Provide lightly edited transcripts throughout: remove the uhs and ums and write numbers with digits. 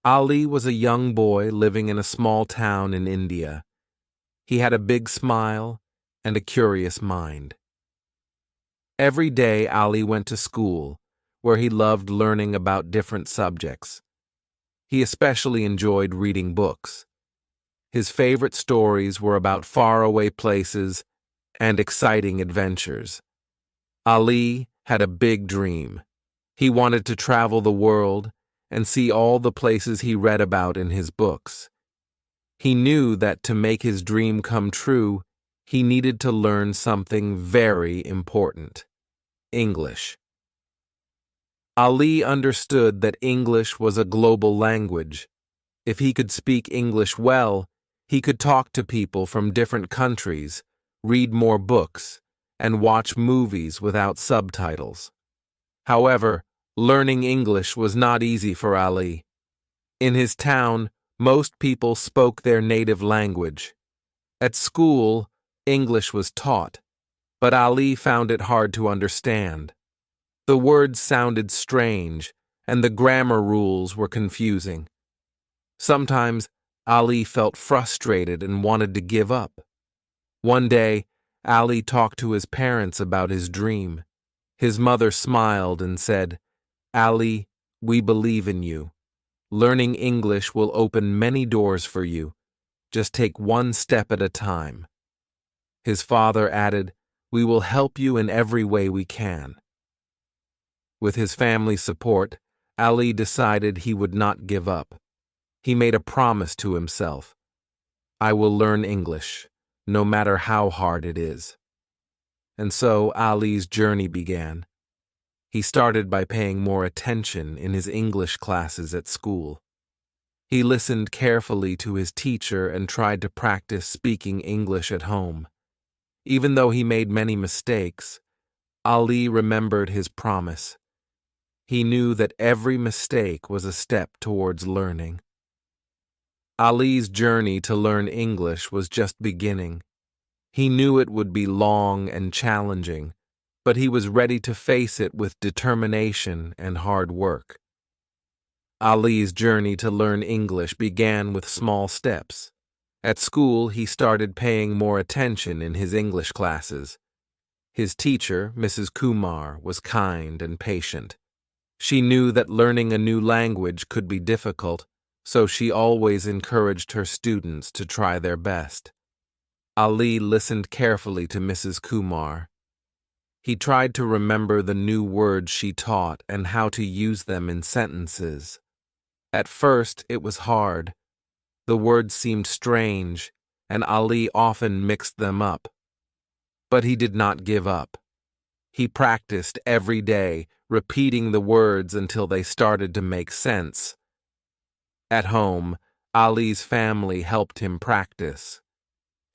Ali was a young boy living in a small town in India. He had a big smile and a curious mind. Every day Ali went to school, where he loved learning about different subjects. He especially enjoyed reading books. His favorite stories were about faraway places and exciting adventures. Ali had a big dream. He wanted to travel the world and see all the places he read about in his books. He knew that to make his dream come true, he needed to learn something very important: English. Ali understood that English was a global language. If he could speak English well, he could talk to people from different countries, read more books, and watch movies without subtitles. However, learning English was not easy for Ali. In his town, most people spoke their native language. At school, English was taught, but Ali found it hard to understand. The words sounded strange, and the grammar rules were confusing. Sometimes, Ali felt frustrated and wanted to give up. One day, Ali talked to his parents about his dream. His mother smiled and said, "Ali, we believe in you. Learning English will open many doors for you. Just take one step at a time." His father added, "We will help you in every way we can." With his family's support, Ali decided he would not give up. He made a promise to himself: "I will learn English, no matter how hard it is." And so Ali's journey began. He started by paying more attention in his English classes at school. He listened carefully to his teacher and tried to practice speaking English at home. Even though he made many mistakes, Ali remembered his promise. He knew that every mistake was a step towards learning. Ali's journey to learn English was just beginning. He knew it would be long and challenging, but he was ready to face it with determination and hard work. Ali's journey to learn English began with small steps. At school, he started paying more attention in his English classes. His teacher, Mrs. Kumar, was kind and patient. She knew that learning a new language could be difficult, so she always encouraged her students to try their best. Ali listened carefully to Mrs. Kumar. He tried to remember the new words she taught and how to use them in sentences. At first, it was hard. The words seemed strange, and Ali often mixed them up. But he did not give up. He practiced every day, repeating the words until they started to make sense. At home, Ali's family helped him practice.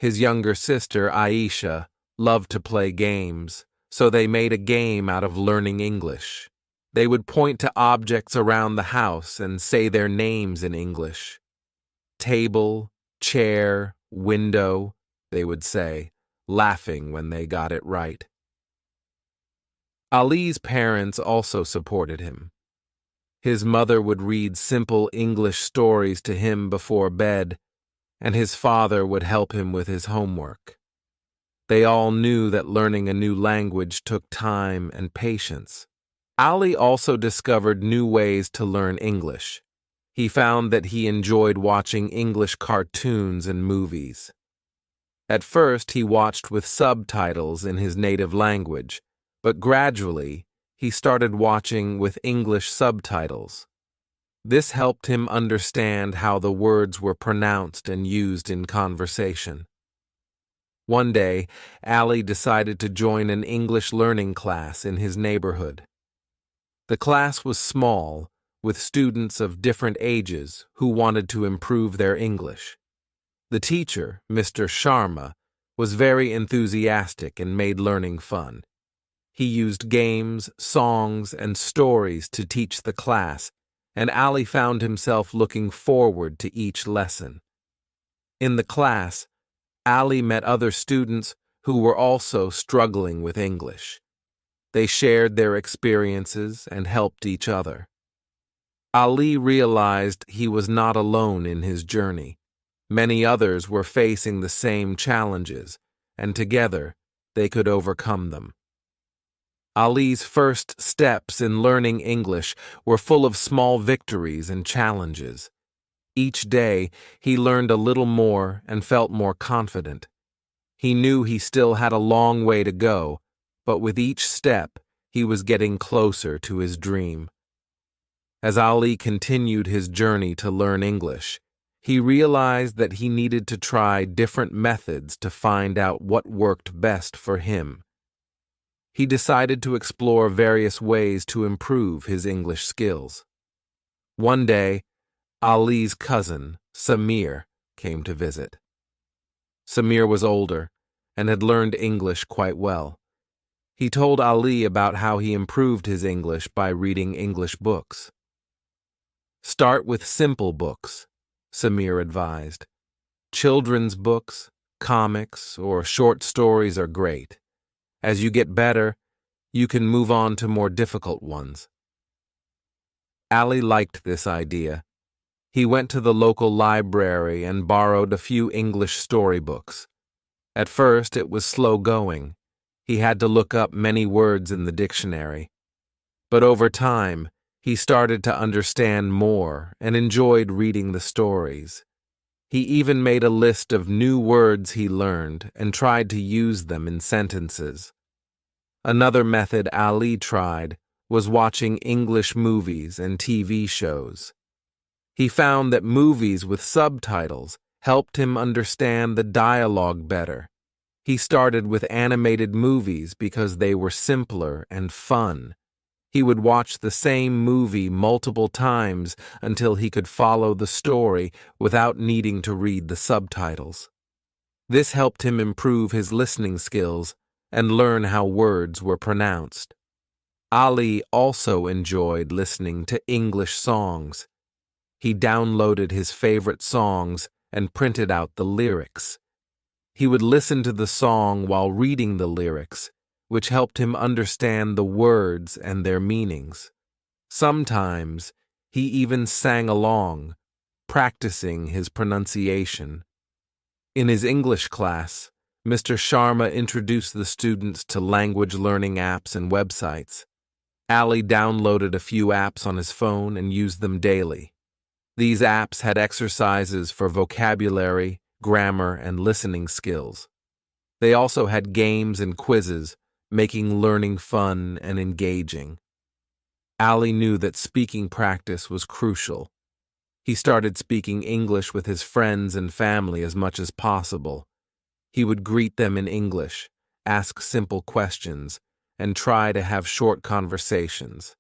His younger sister, Aisha, loved to play games, so they made a game out of learning English. They would point to objects around the house and say their names in English. Table, chair, window, they would say, laughing when they got it right. Ali's parents also supported him. His mother would read simple English stories to him before bed, and his father would help him with his homework. They all knew that learning a new language took time and patience. Ali also discovered new ways to learn English. He found that he enjoyed watching English cartoons and movies. At first, he watched with subtitles in his native language, but gradually, he started watching with English subtitles. This helped him understand how the words were pronounced and used in conversation. One day, Ali decided to join an English learning class in his neighborhood. The class was small, with students of different ages who wanted to improve their English. The teacher, Mr. Sharma, was very enthusiastic and made learning fun. He used games, songs, and stories to teach the class, and Ali found himself looking forward to each lesson. In the class, Ali met other students who were also struggling with English. They shared their experiences and helped each other. Ali realized he was not alone in his journey. Many others were facing the same challenges, and together they could overcome them. Ali's first steps in learning English were full of small victories and challenges. Each day, he learned a little more and felt more confident. He knew he still had a long way to go, but with each step, he was getting closer to his dream. As Ali continued his journey to learn English, he realized that he needed to try different methods to find out what worked best for him. He decided to explore various ways to improve his English skills. One day, Ali's cousin, Samir, came to visit. Samir was older and had learned English quite well. He told Ali about how he improved his English by reading English books. "Start with simple books," Samir advised. "Children's books, comics, or short stories are great. As you get better, you can move on to more difficult ones." Ali liked this idea. He went to the local library and borrowed a few English storybooks. At first, it was slow going. He had to look up many words in the dictionary. But over time, he started to understand more and enjoyed reading the stories. He even made a list of new words he learned and tried to use them in sentences. Another method Ali tried was watching English movies and TV shows. He found that movies with subtitles helped him understand the dialogue better. He started with animated movies because they were simpler and fun. He would watch the same movie multiple times until he could follow the story without needing to read the subtitles. This helped him improve his listening skills and learn how words were pronounced. Ali also enjoyed listening to English songs. He downloaded his favorite songs and printed out the lyrics. He would listen to the song while reading the lyrics, which helped him understand the words and their meanings. Sometimes he even sang along, practicing his pronunciation. In his English class, Mr. Sharma introduced the students to language learning apps and websites. Ali downloaded a few apps on his phone and used them daily. These apps had exercises for vocabulary, grammar, and listening skills. They also had games and quizzes, making learning fun and engaging. Ali knew that speaking practice was crucial. He started speaking English with his friends and family as much as possible. He would greet them in English, ask simple questions, and try to have short conversations.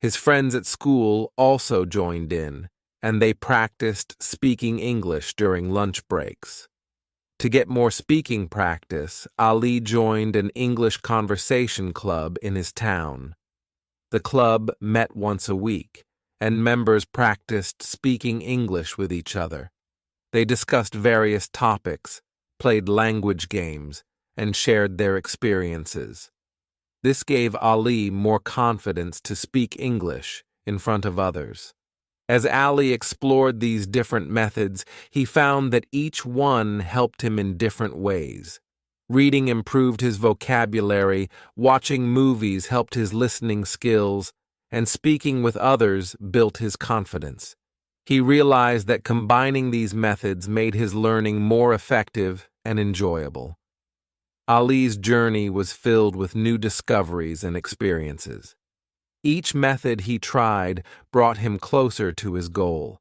His friends at school also joined in, and they practiced speaking English during lunch breaks. To get more speaking practice, Ali joined an English conversation club in his town. The club met once a week, and members practiced speaking English with each other. They discussed various topics, played language games, and shared their experiences. This gave Ali more confidence to speak English in front of others. As Ali explored these different methods, he found that each one helped him in different ways. Reading improved his vocabulary, watching movies helped his listening skills, and speaking with others built his confidence. He realized that combining these methods made his learning more effective and enjoyable. Ali's journey was filled with new discoveries and experiences. Each method he tried brought him closer to his goal.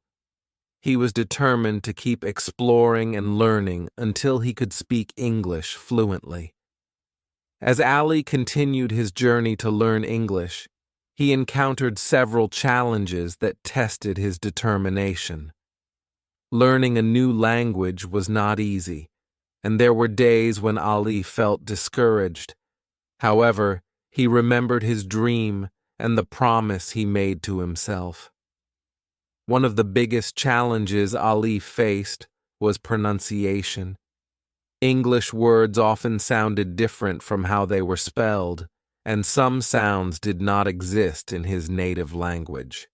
He was determined to keep exploring and learning until he could speak English fluently. As Ali continued his journey to learn English, he encountered several challenges that tested his determination. Learning a new language was not easy, and there were days when Ali felt discouraged. However, he remembered his dream and the promise he made to himself. One of the biggest challenges Ali faced was pronunciation. English words often sounded different from how they were spelled, and some sounds did not exist in his native language.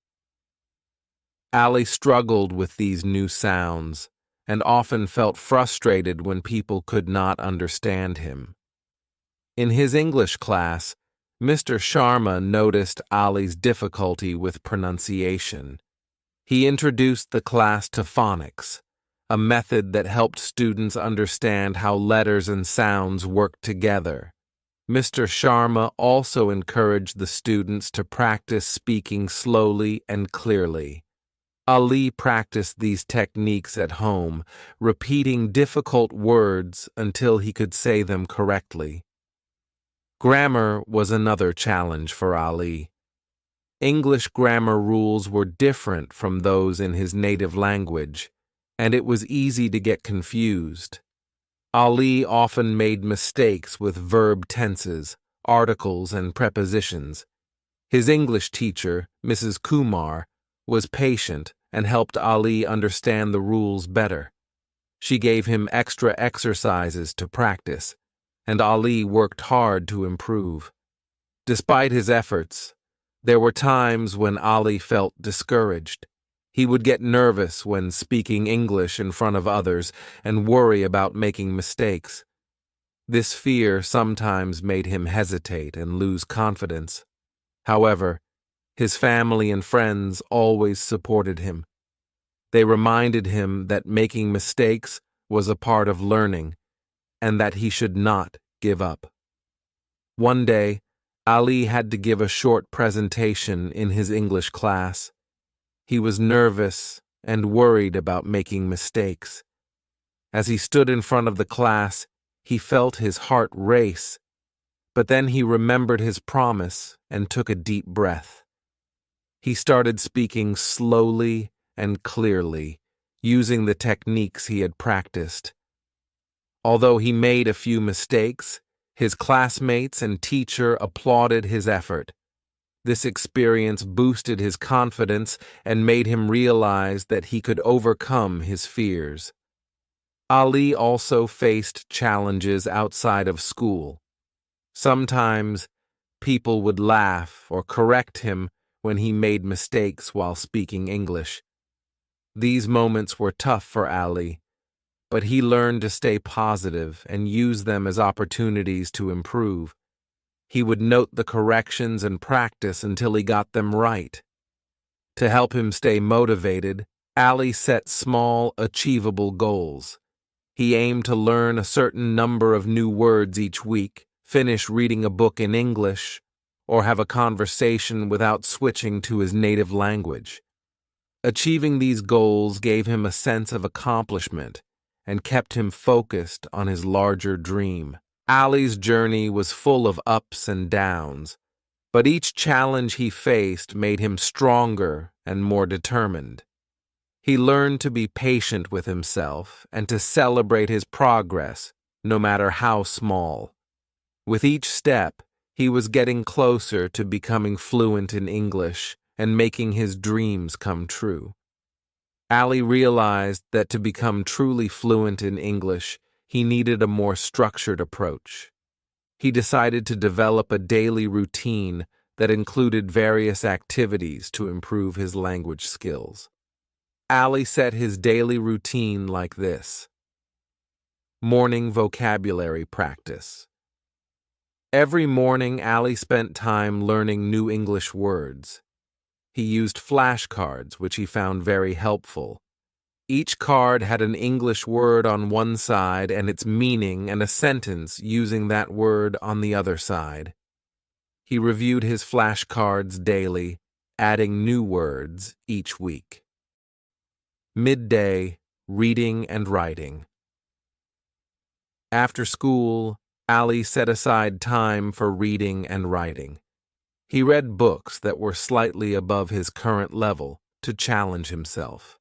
Ali struggled with these new sounds and often felt frustrated when people could not understand him. In his English class, Mr. Sharma noticed Ali's difficulty with pronunciation. He introduced the class to phonics, a method that helped students understand how letters and sounds work together. Mr. Sharma also encouraged the students to practice speaking slowly and clearly. Ali practiced these techniques at home, repeating difficult words until he could say them correctly. Grammar was another challenge for Ali. English grammar rules were different from those in his native language, and it was easy to get confused. Ali often made mistakes with verb tenses, articles, and prepositions. His English teacher, Mrs. Kumar, was patient and helped Ali understand the rules better. She gave him extra exercises to practice, and Ali worked hard to improve. Despite his efforts, there were times when Ali felt discouraged. He would get nervous when speaking English in front of others and worry about making mistakes. This fear sometimes made him hesitate and lose confidence. However, his family and friends always supported him. They reminded him that making mistakes was a part of learning and that he should not give up. One day, Ali had to give a short presentation in his English class. He was nervous and worried about making mistakes. As he stood in front of the class, he felt his heart race, but then he remembered his promise and took a deep breath. He started speaking slowly and clearly, using the techniques he had practiced. Although he made a few mistakes, his classmates and teacher applauded his effort. This experience boosted his confidence and made him realize that he could overcome his fears. Ali also faced challenges outside of school. Sometimes, people would laugh or correct him when he made mistakes while speaking English. These moments were tough for Ali, but he learned to stay positive and use them as opportunities to improve. He would note the corrections and practice until he got them right. To help him stay motivated, Ali set small, achievable goals. He aimed to learn a certain number of new words each week, finish reading a book in English, or have a conversation without switching to his native language. Achieving these goals gave him a sense of accomplishment and kept him focused on his larger dream. Ali's journey was full of ups and downs, but each challenge he faced made him stronger and more determined. He learned to be patient with himself and to celebrate his progress, no matter how small. With each step, he was getting closer to becoming fluent in English and making his dreams come true. Ali realized that to become truly fluent in English, he needed a more structured approach. He decided to develop a daily routine that included various activities to improve his language skills. Ali set his daily routine like this: morning vocabulary practice. Every morning, Ali spent time learning new English words. He used flashcards, which he found very helpful. Each card had an English word on one side and its meaning and a sentence using that word on the other side. He reviewed his flashcards daily, adding new words each week. Midday, reading and writing. After school, Ali set aside time for reading and writing. He read books that were slightly above his current level to challenge himself.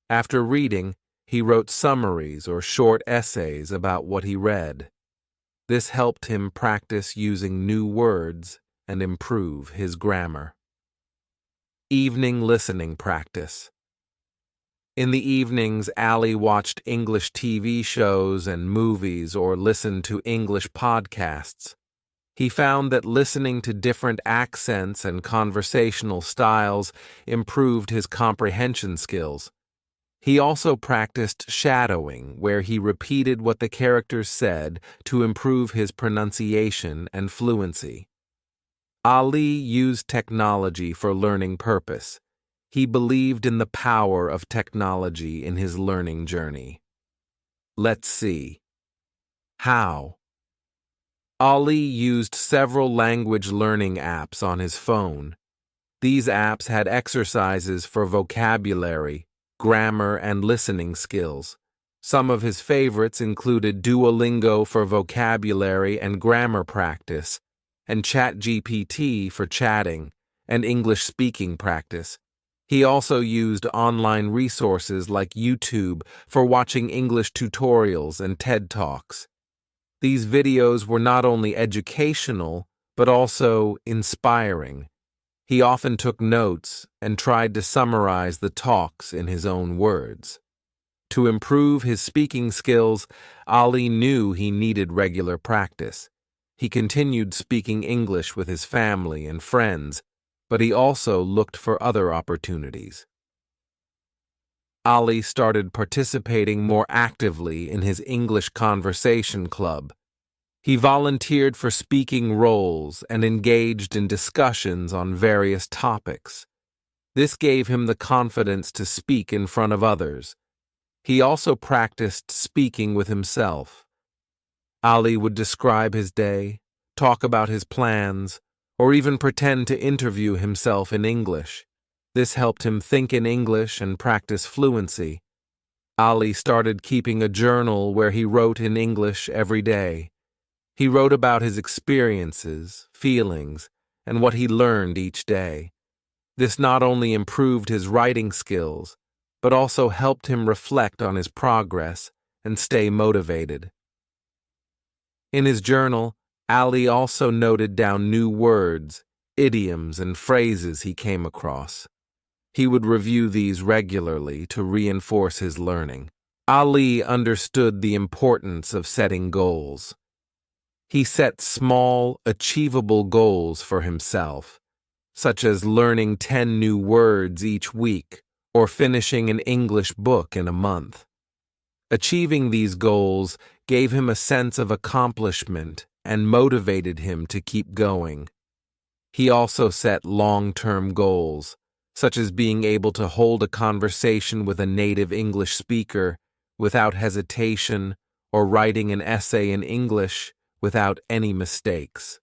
After reading, he wrote summaries or short essays about what he read. This helped him practice using new words and improve his grammar. Evening listening practice. In the evenings, Ali watched English TV shows and movies or listened to English podcasts. He found that listening to different accents and conversational styles improved his comprehension skills. He also practiced shadowing, where he repeated what the characters said to improve his pronunciation and fluency. Ali used technology for learning purpose. He believed in the power of technology in his learning journey. Let's see. How? Ali used several language learning apps on his phone. These apps had exercises for vocabulary, grammar, and listening skills. Some of his favorites included Duolingo for vocabulary and grammar practice, and ChatGPT for chatting and English speaking practice. He also used online resources like YouTube for watching English tutorials and TED Talks. These videos were not only educational, but also inspiring. He often took notes and tried to summarize the talks in his own words. To improve his speaking skills, Ali knew he needed regular practice. He continued speaking English with his family and friends, but he also looked for other opportunities. Ali started participating more actively in his English conversation club. He volunteered for speaking roles and engaged in discussions on various topics. This gave him the confidence to speak in front of others. He also practiced speaking with himself. Ali would describe his day, talk about his plans, or even pretend to interview himself in English. This helped him think in English and practice fluency. Ali started keeping a journal where he wrote in English every day. He wrote about his experiences, feelings, and what he learned each day. This not only improved his writing skills, but also helped him reflect on his progress and stay motivated. In his journal, Ali also noted down new words, idioms, and phrases he came across. He would review these regularly to reinforce his learning. Ali understood the importance of setting goals. He set small, achievable goals for himself, such as learning 10 new words each week or finishing an English book in a month. Achieving these goals gave him a sense of accomplishment and motivated him to keep going. He also set long-term goals, such as being able to hold a conversation with a native English speaker without hesitation or writing an essay in English without any mistakes.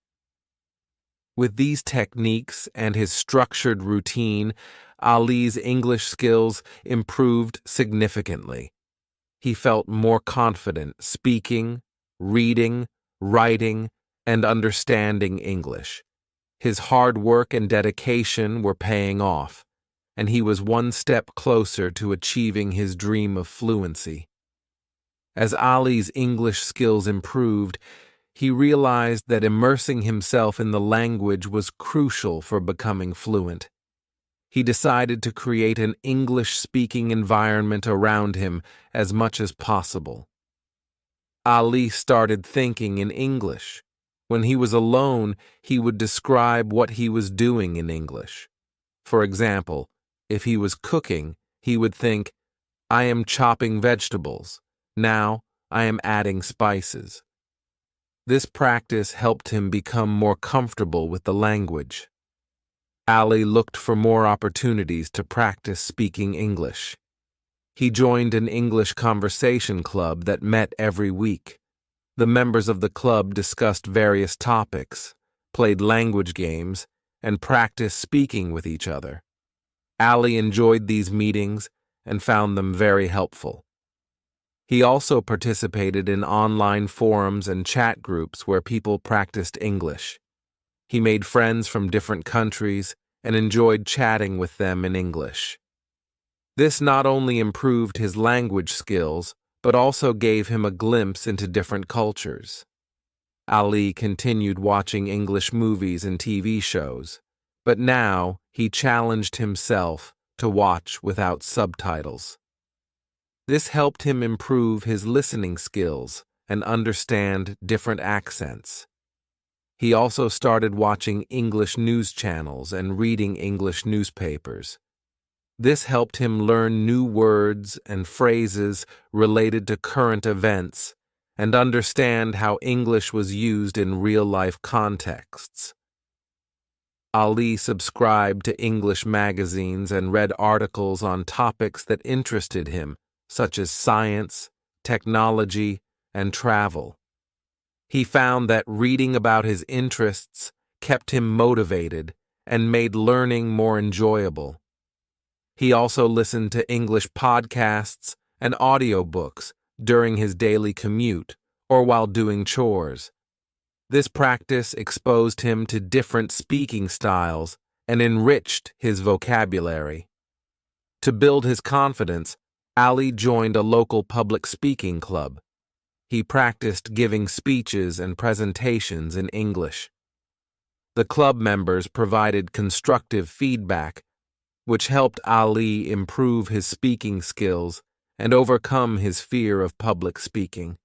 With these techniques and his structured routine, Ali's English skills improved significantly. He felt more confident speaking, reading, writing, and understanding English. His hard work and dedication were paying off, and he was one step closer to achieving his dream of fluency. As Ali's English skills improved, he realized that immersing himself in the language was crucial for becoming fluent. He decided to create an English-speaking environment around him as much as possible. Ali started thinking in English. When he was alone, he would describe what he was doing in English. For example, if he was cooking, he would think, "I am chopping vegetables. Now I am adding spices." This practice helped him become more comfortable with the language. Ali looked for more opportunities to practice speaking English. He joined an English conversation club that met every week. The members of the club discussed various topics, played language games, and practiced speaking with each other. Ali enjoyed these meetings and found them very helpful. He also participated in online forums and chat groups where people practiced English. He made friends from different countries and enjoyed chatting with them in English. This not only improved his language skills, but also gave him a glimpse into different cultures. Ali continued watching English movies and TV shows, but now he challenged himself to watch without subtitles. This helped him improve his listening skills and understand different accents. He also started watching English news channels and reading English newspapers. This helped him learn new words and phrases related to current events and understand how English was used in real-life contexts. Ali subscribed to English magazines and read articles on topics that interested him, such as science, technology, and travel. He found that reading about his interests kept him motivated and made learning more enjoyable. He also listened to English podcasts and audiobooks during his daily commute or while doing chores. This practice exposed him to different speaking styles and enriched his vocabulary. To build his confidence, Ali joined a local public speaking club. He practiced giving speeches and presentations in English. The club members provided constructive feedback, which helped Ali improve his speaking skills and overcome his fear of public speaking.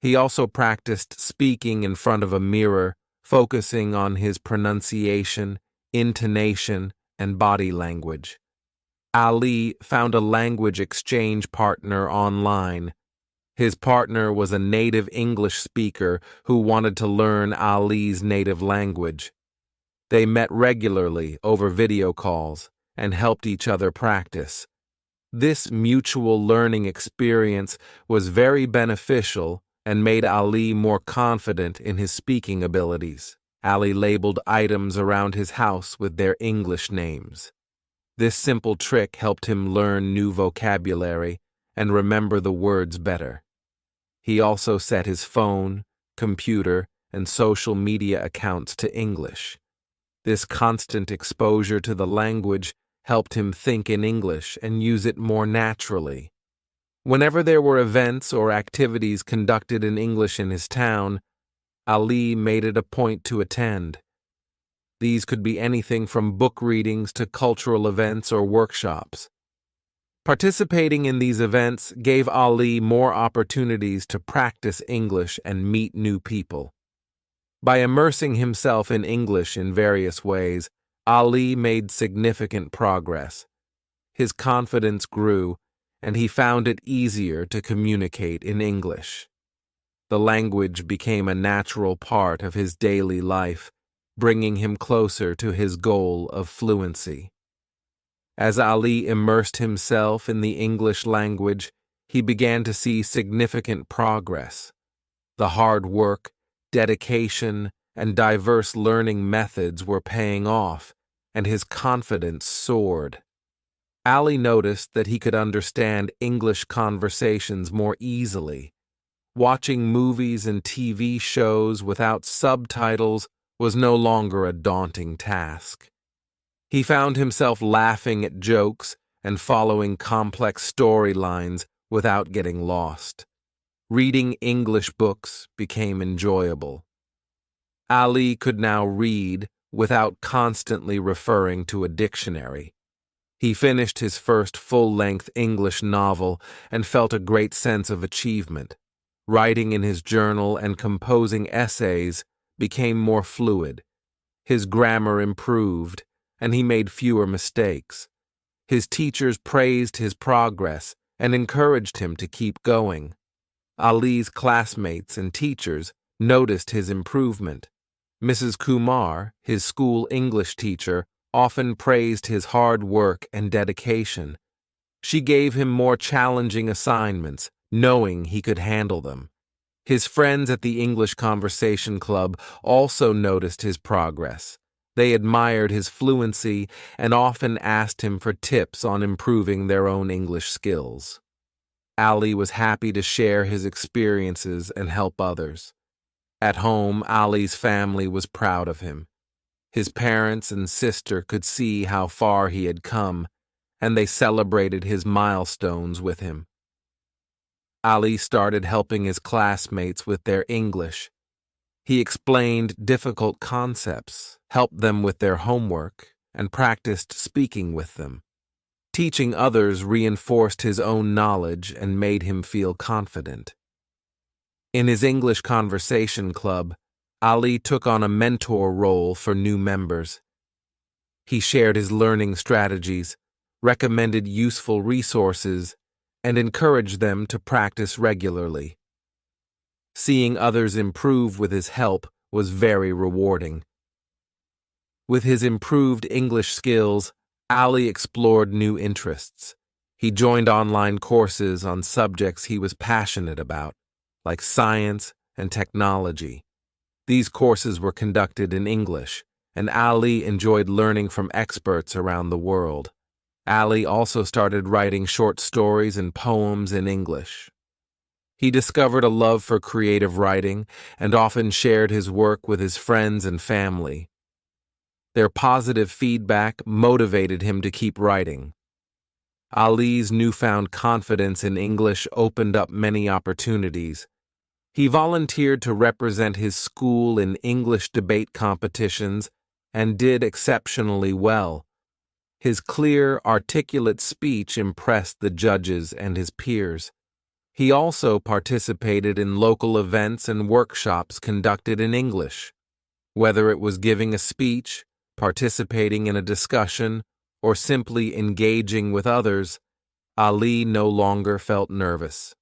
He also practiced speaking in front of a mirror, focusing on his pronunciation, intonation, and body language. Ali found a language exchange partner online. His partner was a native English speaker who wanted to learn Ali's native language. They met regularly over video calls and helped each other practice. This mutual learning experience was very beneficial and made Ali more confident in his speaking abilities. Ali labeled items around his house with their English names. This simple trick helped him learn new vocabulary and remember the words better. He also set his phone, computer, and social media accounts to English. This constant exposure to the language helped him think in English and use it more naturally. Whenever there were events or activities conducted in English in his town, Ali made it a point to attend. These could be anything from book readings to cultural events or workshops. Participating in these events gave Ali more opportunities to practice English and meet new people. By immersing himself in English in various ways, Ali made significant progress. His confidence grew, and he found it easier to communicate in English. The language became a natural part of his daily life, bringing him closer to his goal of fluency. As Ali immersed himself in the English language, he began to see significant progress. The hard work, dedication, and diverse learning methods were paying off, and his confidence soared. Ali noticed that he could understand English conversations more easily. Watching movies and TV shows without subtitles was no longer a daunting task. He found himself laughing at jokes and following complex storylines without getting lost. Reading English books became enjoyable. Ali could now read without constantly referring to a dictionary. He finished his first full-length English novel and felt a great sense of achievement. Writing in his journal and composing essays became more fluid. His grammar improved, and he made fewer mistakes. His teachers praised his progress and encouraged him to keep going. Ali's classmates and teachers noticed his improvement. Mrs. Kumar, his school English teacher, often praised his hard work and dedication. She gave him more challenging assignments, knowing he could handle them. His friends at the English Conversation Club also noticed his progress. They admired his fluency and often asked him for tips on improving their own English skills. Ali was happy to share his experiences and help others. At home, Ali's family was proud of him. His parents and sister could see how far he had come, and they celebrated his milestones with him. Ali started helping his classmates with their English. He explained difficult concepts, helped them with their homework, and practiced speaking with them. Teaching others reinforced his own knowledge and made him feel confident. In his English Conversation Club, Ali took on a mentor role for new members. He shared his learning strategies, recommended useful resources, and encouraged them to practice regularly. Seeing others improve with his help was very rewarding. With his improved English skills, Ali explored new interests. He joined online courses on subjects he was passionate about, like science and technology. These courses were conducted in English, and Ali enjoyed learning from experts around the world. Ali also started writing short stories and poems in English. He discovered a love for creative writing and often shared his work with his friends and family. Their positive feedback motivated him to keep writing. Ali's newfound confidence in English opened up many opportunities. He volunteered to represent his school in English debate competitions and did exceptionally well. His clear, articulate speech impressed the judges and his peers. He also participated in local events and workshops conducted in English. Whether it was giving a speech, participating in a discussion, or simply engaging with others, Ali no longer felt nervous.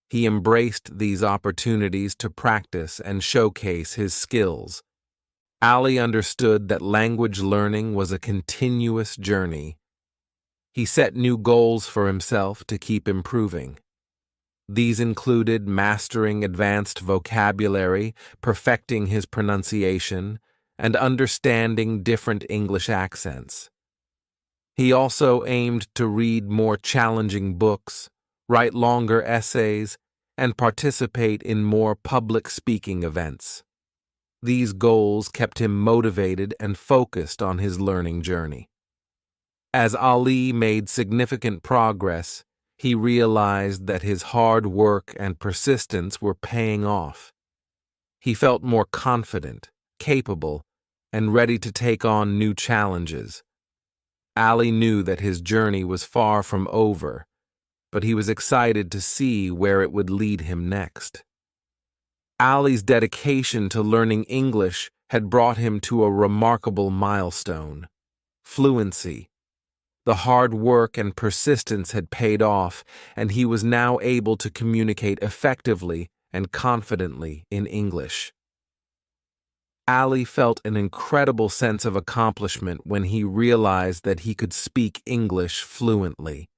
He embraced these opportunities to practice and showcase his skills. Ali understood that language learning was a continuous journey. He set new goals for himself to keep improving. These included mastering advanced vocabulary, perfecting his pronunciation, and understanding different English accents. He also aimed to read more challenging books, write longer essays, and participate in more public speaking events. These goals kept him motivated and focused on his learning journey. As Ali made significant progress, he realized that his hard work and persistence were paying off. He felt more confident, capable, and ready to take on new challenges. Ali knew that his journey was far from over, but he was excited to see where it would lead him next. Ali's dedication to learning English had brought him to a remarkable milestone: fluency. The hard work and persistence had paid off, and he was now able to communicate effectively and confidently in English. Ali felt an incredible sense of accomplishment when he realized that he could speak English fluently.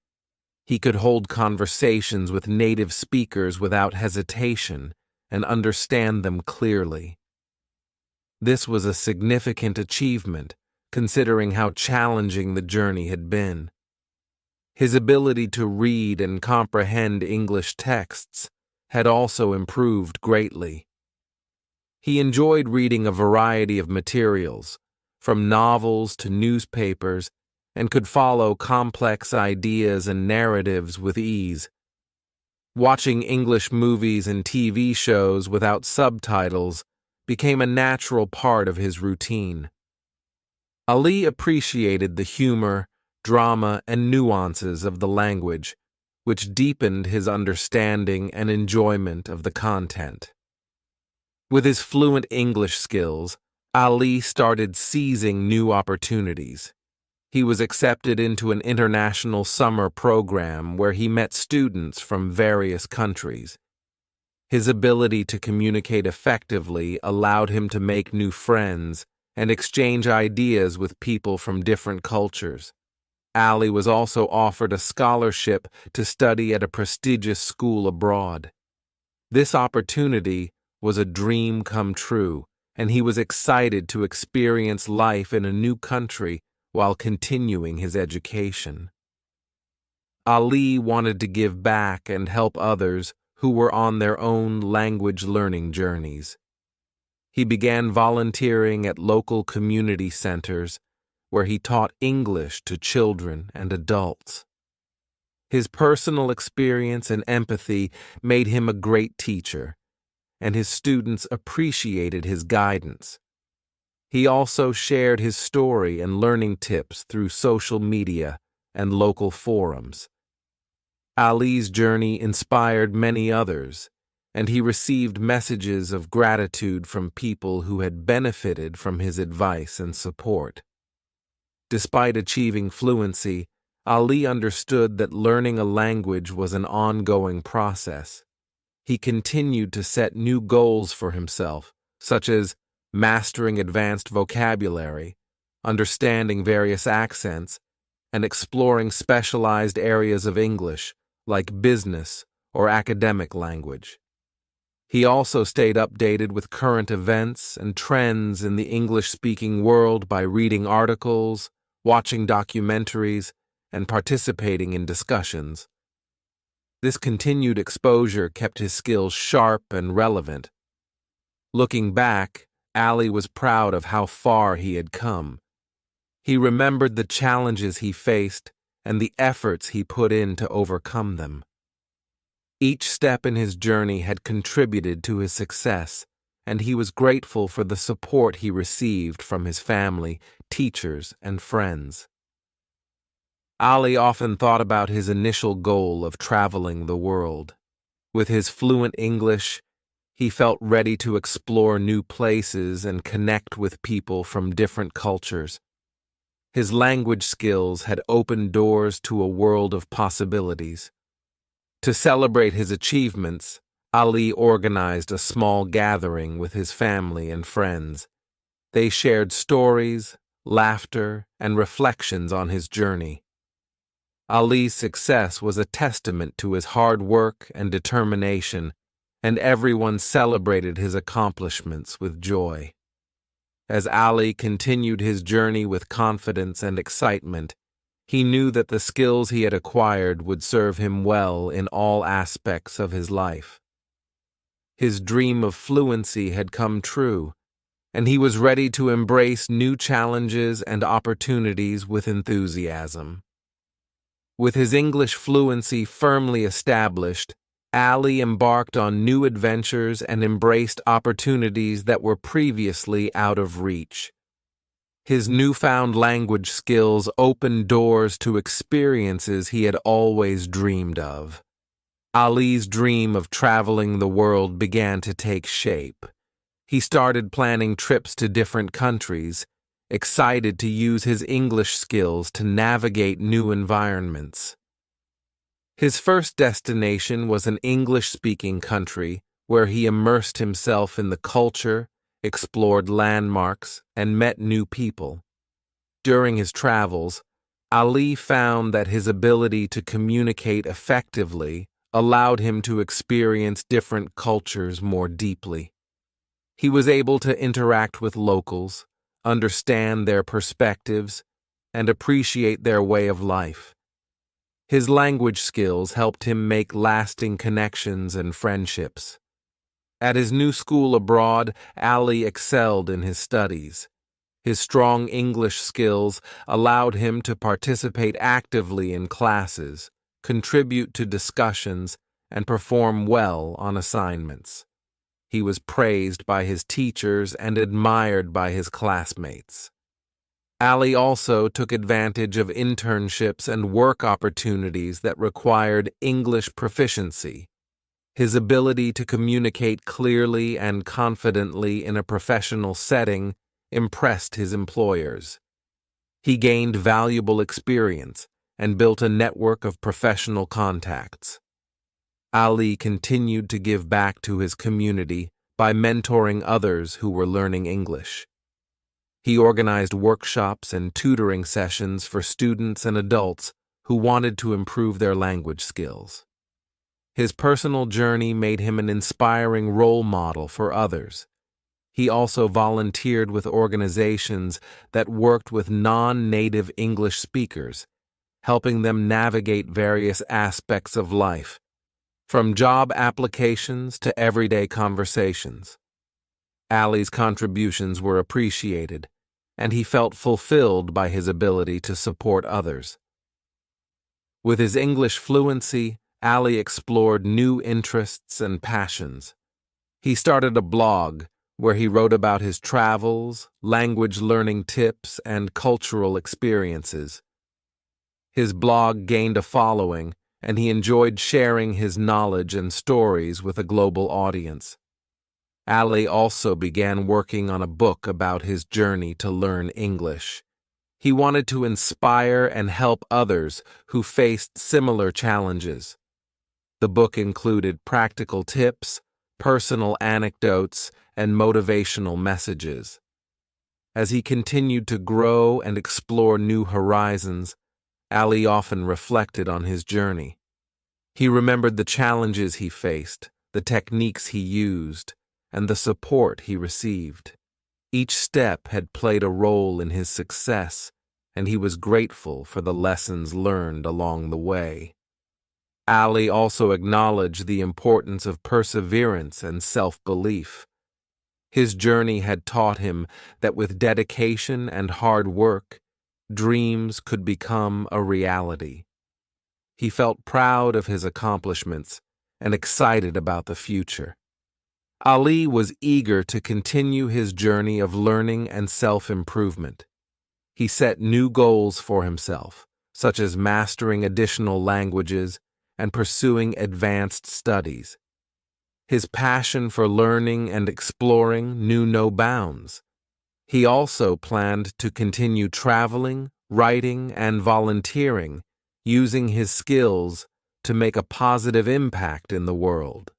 He could hold conversations with native speakers without hesitation and understand them clearly. This was a significant achievement, considering how challenging the journey had been. His ability to read and comprehend English texts had also improved greatly. He enjoyed reading a variety of materials, from novels to newspapers, and could follow complex ideas and narratives with ease. Watching English movies and TV shows without subtitles became a natural part of his routine. Ali appreciated the humor, drama, and nuances of the language, which deepened his understanding and enjoyment of the content. With his fluent English skills, Ali started seizing new opportunities. He was accepted into an international summer program where he met students from various countries. His ability to communicate effectively allowed him to make new friends and exchange ideas with people from different cultures. Ali was also offered a scholarship to study at a prestigious school abroad. This opportunity was a dream come true, and he was excited to experience life in a new country while continuing his education. Ali wanted to give back and help others who were on their own language learning journeys. He began volunteering at local community centers where he taught English to children and adults. His personal experience and empathy made him a great teacher, and his students appreciated his guidance. He also shared his story and learning tips through social media and local forums. Ali's journey inspired many others, and he received messages of gratitude from people who had benefited from his advice and support. Despite achieving fluency, Ali understood that learning a language was an ongoing process. He continued to set new goals for himself, such as mastering advanced vocabulary, understanding various accents, and exploring specialized areas of English, like business or academic language. He also stayed updated with current events and trends in the English-speaking world by reading articles, watching documentaries, and participating in discussions. This continued exposure kept his skills sharp and relevant. Looking back, Ali was proud of how far he had come. He remembered the challenges he faced and the efforts he put in to overcome them. Each step in his journey had contributed to his success, and he was grateful for the support he received from his family, teachers, and friends. Ali often thought about his initial goal of traveling the world. With his fluent English, he felt ready to explore new places and connect with people from different cultures. His language skills had opened doors to a world of possibilities. To celebrate his achievements, Ali organized a small gathering with his family and friends. They shared stories, laughter, and reflections on his journey. Ali's success was a testament to his hard work and determination, and everyone celebrated his accomplishments with joy. As Ali continued his journey with confidence and excitement, he knew that the skills he had acquired would serve him well in all aspects of his life. His dream of fluency had come true, and he was ready to embrace new challenges and opportunities with enthusiasm. With his English fluency firmly established, Ali embarked on new adventures and embraced opportunities that were previously out of reach. His newfound language skills opened doors to experiences he had always dreamed of. Ali's dream of traveling the world began to take shape. He started planning trips to different countries, excited to use his English skills to navigate new environments. His first destination was an English-speaking country where he immersed himself in the culture, explored landmarks, and met new people. During his travels, Ali found that his ability to communicate effectively allowed him to experience different cultures more deeply. He was able to interact with locals, understand their perspectives, and appreciate their way of life. His language skills helped him make lasting connections and friendships. At his new school abroad, Ali excelled in his studies. His strong English skills allowed him to participate actively in classes, contribute to discussions, and perform well on assignments. He was praised by his teachers and admired by his classmates. Ali also took advantage of internships and work opportunities that required English proficiency. His ability to communicate clearly and confidently in a professional setting impressed his employers. He gained valuable experience and built a network of professional contacts. Ali continued to give back to his community by mentoring others who were learning English. He organized workshops and tutoring sessions for students and adults who wanted to improve their language skills. His personal journey made him an inspiring role model for others. He also volunteered with organizations that worked with non-native English speakers, helping them navigate various aspects of life, from job applications to everyday conversations. Ali's contributions were appreciated, and he felt fulfilled by his ability to support others. With his English fluency, Ali explored new interests and passions. He started a blog where he wrote about his travels, language learning tips, and cultural experiences. His blog gained a following, and he enjoyed sharing his knowledge and stories with a global audience. Ali also began working on a book about his journey to learn English. He wanted to inspire and help others who faced similar challenges. The book included practical tips, personal anecdotes, and motivational messages. As he continued to grow and explore new horizons, Ali often reflected on his journey. He remembered the challenges he faced, the techniques he used, and the support he received. Each step had played a role in his success, and he was grateful for the lessons learned along the way. Ali also acknowledged the importance of perseverance and self-belief. His journey had taught him that with dedication and hard work, dreams could become a reality. He felt proud of his accomplishments and excited about the future. Ali was eager to continue his journey of learning and self-improvement. He set new goals for himself, such as mastering additional languages and pursuing advanced studies. His passion for learning and exploring knew no bounds. He also planned to continue traveling, writing, and volunteering, using his skills to make a positive impact in the world.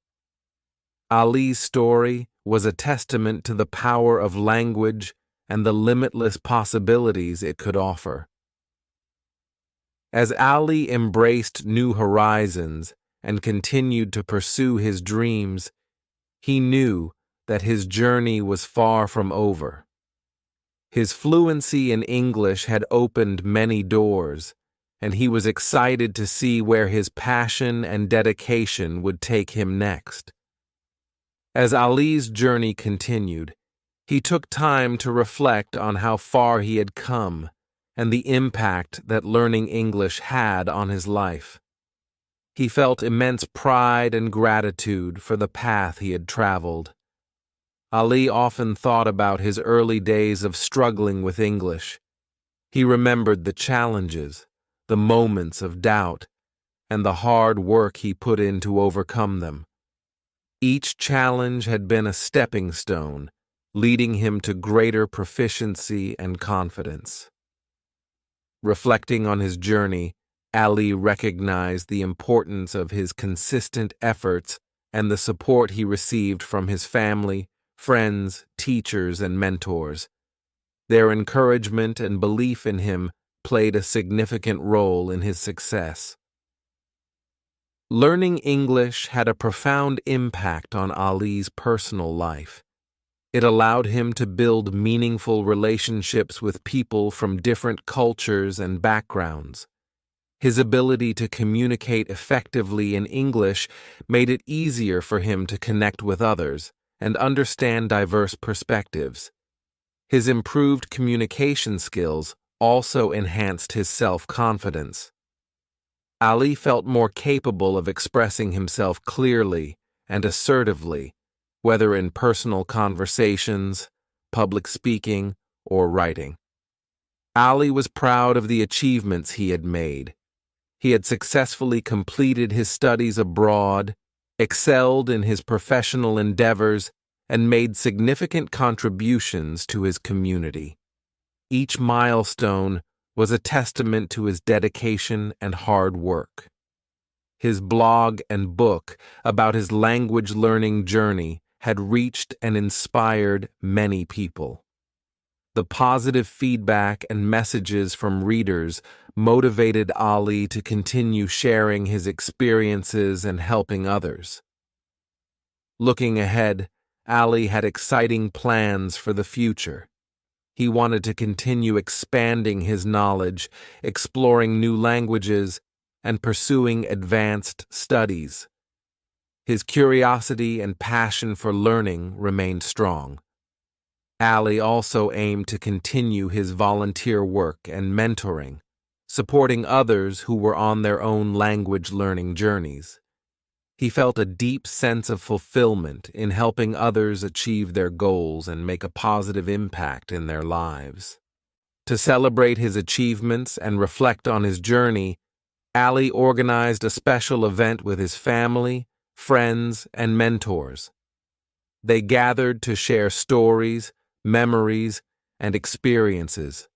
Ali's story was a testament to the power of language and the limitless possibilities it could offer. As Ali embraced new horizons and continued to pursue his dreams, he knew that his journey was far from over. His fluency in English had opened many doors, and he was excited to see where his passion and dedication would take him next. As Ali's journey continued, he took time to reflect on how far he had come and the impact that learning English had on his life. He felt immense pride and gratitude for the path he had traveled. Ali often thought about his early days of struggling with English. He remembered the challenges, the moments of doubt, and the hard work he put in to overcome them. Each challenge had been a stepping stone, leading him to greater proficiency and confidence. Reflecting on his journey, Ali recognized the importance of his consistent efforts and the support he received from his family, friends, teachers, and mentors. Their encouragement and belief in him played a significant role in his success. Learning English had a profound impact on Ali's personal life. It allowed him to build meaningful relationships with people from different cultures and backgrounds. His ability to communicate effectively in English made it easier for him to connect with others and understand diverse perspectives. His improved communication skills also enhanced his self-confidence. Ali felt more capable of expressing himself clearly and assertively, whether in personal conversations, public speaking, or writing. Ali was proud of the achievements he had made. He had successfully completed his studies abroad, excelled in his professional endeavors, and made significant contributions to his community. Each milestone was a testament to his dedication and hard work. His blog and book about his language learning journey had reached and inspired many people. The positive feedback and messages from readers motivated Ali to continue sharing his experiences and helping others. Looking ahead, Ali had exciting plans for the future. He wanted to continue expanding his knowledge, exploring new languages, and pursuing advanced studies. His curiosity and passion for learning remained strong. Ali also aimed to continue his volunteer work and mentoring, supporting others who were on their own language learning journeys. He felt a deep sense of fulfillment in helping others achieve their goals and make a positive impact in their lives. To celebrate his achievements and reflect on his journey, Ali organized a special event with his family, friends, and mentors. They gathered to share stories, memories, and experiences.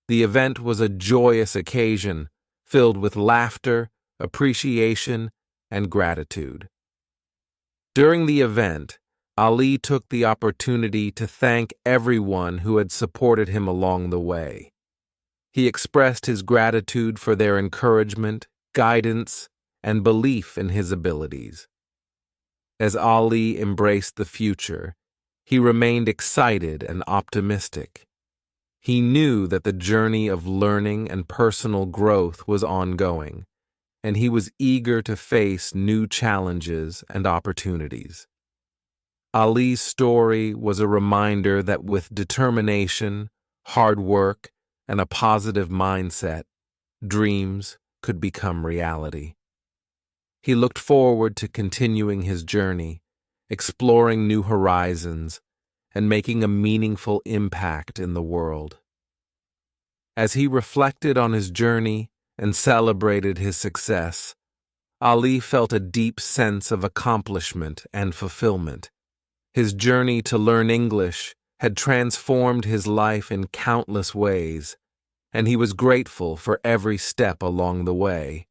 The event was a joyous occasion filled with laughter, appreciation, and gratitude. During the event, Ali took the opportunity to thank everyone who had supported him along the way. He expressed his gratitude for their encouragement, guidance, and belief in his abilities. As Ali embraced the future, he remained excited and optimistic. He knew that the journey of learning and personal growth was ongoing, and he was eager to face new challenges and opportunities. Ali's story was a reminder that with determination, hard work, and a positive mindset, dreams could become reality. He looked forward to continuing his journey, exploring new horizons, and making a meaningful impact in the world. As he reflected on his journey and celebrated his success, Ali felt a deep sense of accomplishment and fulfillment. His journey to learn English had transformed his life in countless ways, and he was grateful for every step along the way.